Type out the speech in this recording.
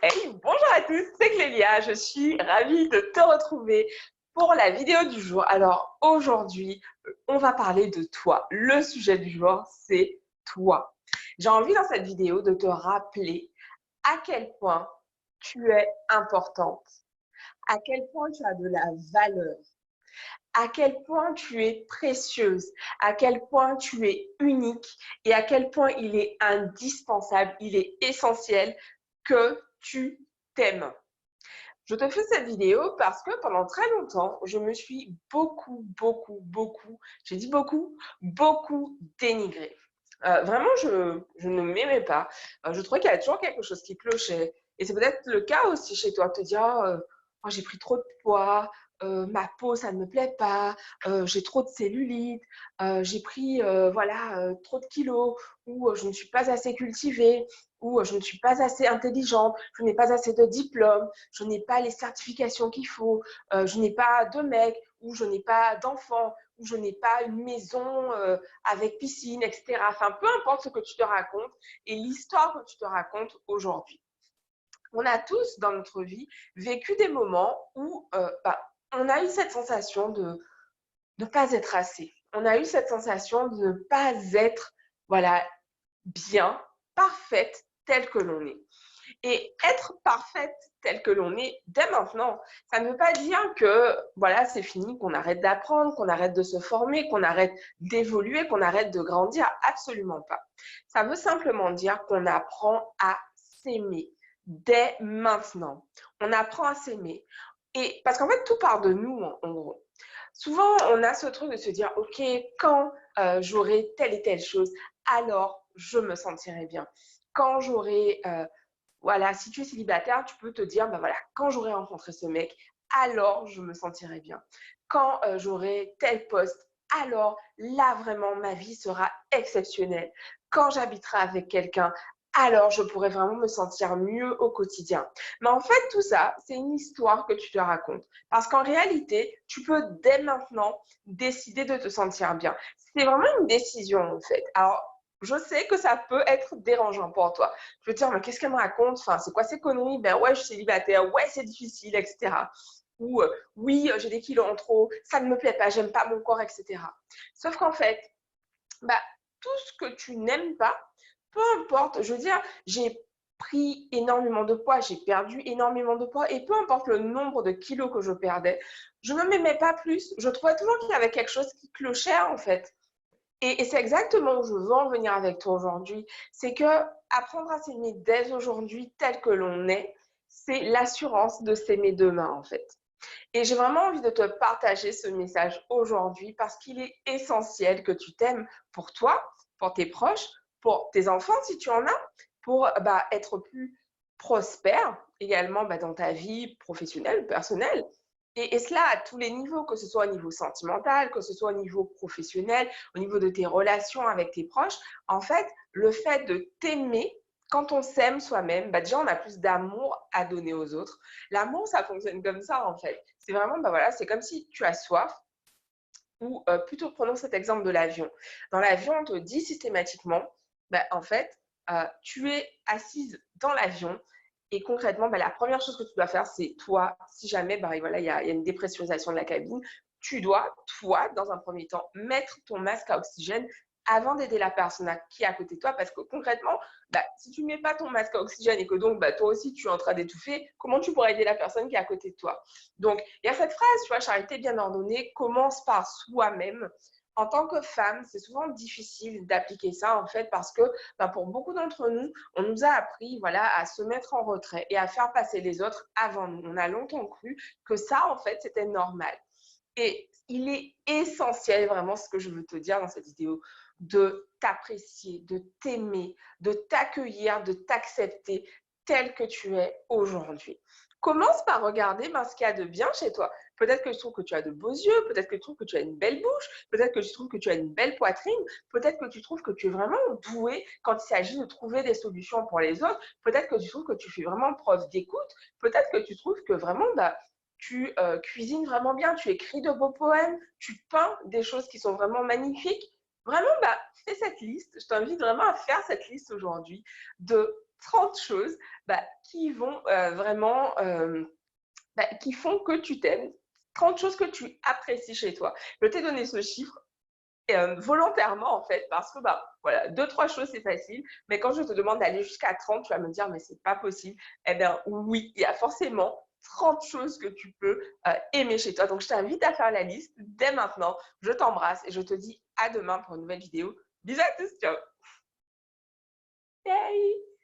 Hey, bonjour à tous, c'est Clélia, je suis ravie de te retrouver pour la vidéo du jour. Alors aujourd'hui, on va parler de toi. Le sujet du jour, c'est toi. J'ai envie dans cette vidéo de te rappeler à quel point tu es importante, à quel point tu as de la valeur, à quel point tu es précieuse, à quel point tu es unique et à quel point il est indispensable, il est essentiel que tu t'aimes. Je te fais cette vidéo parce que pendant très longtemps, je me suis j'ai dit beaucoup dénigrée. Vraiment, je ne m'aimais pas. Je trouvais qu'il y avait toujours quelque chose qui clochait. Et c'est peut-être le cas aussi chez toi, te dire, oh, j'ai pris trop de poids, ma peau, ça ne me plaît pas, j'ai trop de cellulite, j'ai pris voilà, trop de kilos, ou je ne suis pas assez cultivée, ou je ne suis pas assez intelligente, je n'ai pas assez de diplômes, je n'ai pas les certifications qu'il faut, je n'ai pas de mec, ou je n'ai pas d'enfant, ou je n'ai pas une maison avec piscine, etc. Enfin, peu importe ce que tu te racontes et l'histoire que tu te racontes aujourd'hui. On a tous dans notre vie vécu des moments où on a eu cette sensation de ne pas être assez. On a eu cette sensation de ne pas être, voilà, bien, parfaite telle que l'on est. Et être parfaite telle que l'on est dès maintenant, ça ne veut pas dire que voilà, c'est fini, qu'on arrête d'apprendre, qu'on arrête de se former, qu'on arrête d'évoluer, qu'on arrête de grandir. Absolument pas. Ça veut simplement dire qu'on apprend à s'aimer dès maintenant. On apprend à s'aimer. Et parce qu'en fait, tout part de nous, en gros. Souvent, on a ce truc de se dire, OK, quand j'aurai telle et telle chose, alors je me sentirai bien. Quand j'aurai voilà, si tu es célibataire, tu peux te dire, bah voilà, quand j'aurai rencontré ce mec, alors je me sentirai bien. Quand j'aurai tel poste, alors là vraiment ma vie sera exceptionnelle. Quand j'habiterai avec quelqu'un, alors je pourrai vraiment me sentir mieux au quotidien. Mais en fait, tout ça, c'est une histoire que tu te racontes. Parce qu'en réalité, tu peux dès maintenant décider de te sentir bien. C'est vraiment une décision en fait. Alors, je sais que ça peut être dérangeant pour toi. Je veux dire, mais qu'est-ce qu'elle me raconte? Enfin, c'est quoi ces conneries? Ben ouais, je suis célibataire, ouais, c'est difficile, etc. Ou oui, j'ai des kilos en trop, ça ne me plaît pas, j'aime pas mon corps, etc. Sauf qu'en fait, bah, tout ce que tu n'aimes pas, peu importe, je veux dire, j'ai pris énormément de poids, j'ai perdu énormément de poids, et peu importe le nombre de kilos que je perdais, je ne m'aimais pas plus. Je trouvais toujours qu'il y avait quelque chose qui clochait, en fait. Et c'est exactement où je veux en venir avec toi aujourd'hui. C'est que apprendre à s'aimer dès aujourd'hui tel que l'on est, c'est l'assurance de s'aimer demain, en fait. Et j'ai vraiment envie de te partager ce message aujourd'hui parce qu'il est essentiel que tu t'aimes pour toi, pour tes proches, pour tes enfants si tu en as, pour être plus prospère également dans ta vie professionnelle, personnelle. Et cela à tous les niveaux, que ce soit au niveau sentimental, que ce soit au niveau professionnel, au niveau de tes relations avec tes proches. En fait, le fait de t'aimer, quand on s'aime soi-même, déjà on a plus d'amour à donner aux autres. L'amour, ça fonctionne comme ça en fait. C'est vraiment, voilà, c'est comme si tu as soif, ou plutôt prenons cet exemple de l'avion. Dans l'avion, on te dit systématiquement, en fait, tu es assise dans l'avion et concrètement, la première chose que tu dois faire, c'est toi, si jamais voilà, il y a une dépressurisation de la cabine, tu dois, toi, dans un premier temps, mettre ton masque à oxygène avant d'aider la personne qui est à côté de toi, parce que concrètement, si tu ne mets pas ton masque à oxygène et que donc toi aussi tu es en train d'étouffer, comment tu pourras aider la personne qui est à côté de toi? Donc, il y a cette phrase, tu vois, charité bien ordonnée commence par soi-même. En tant que femme, c'est souvent difficile d'appliquer ça en fait parce que pour beaucoup d'entre nous, on nous a appris voilà, à se mettre en retrait et à faire passer les autres avant nous. On a longtemps cru que ça en fait c'était normal. Et il est essentiel, vraiment, ce que je veux te dire dans cette vidéo, de t'apprécier, de t'aimer, de t'accueillir, de t'accepter tel que tu es aujourd'hui. Commence par regarder ce qu'il y a de bien chez toi. Peut-être que tu trouves que tu as de beaux yeux, peut-être que tu trouves que tu as une belle bouche, peut-être que tu trouves que tu as une belle poitrine, peut-être que tu trouves que tu es vraiment doué quand il s'agit de trouver des solutions pour les autres, peut-être que tu trouves que tu fais vraiment preuve d'écoute, peut-être que tu trouves que vraiment tu cuisines vraiment bien, tu écris de beaux poèmes, tu peins des choses qui sont vraiment magnifiques. Vraiment, fais cette liste. Je t'invite vraiment à faire cette liste aujourd'hui de 30 choses qui vont vraiment, qui font que tu t'aimes, 30 choses que tu apprécies chez toi. Je t'ai donné ce chiffre volontairement en fait, parce que voilà, 2-3 choses c'est facile, mais quand je te demande d'aller jusqu'à 30, tu vas me dire mais c'est pas possible. Eh bien oui, il y a forcément 30 choses que tu peux aimer chez toi. Donc je t'invite à faire la liste dès maintenant. Je t'embrasse et je te dis à demain pour une nouvelle vidéo. Bisous à tous, ciao. Yay!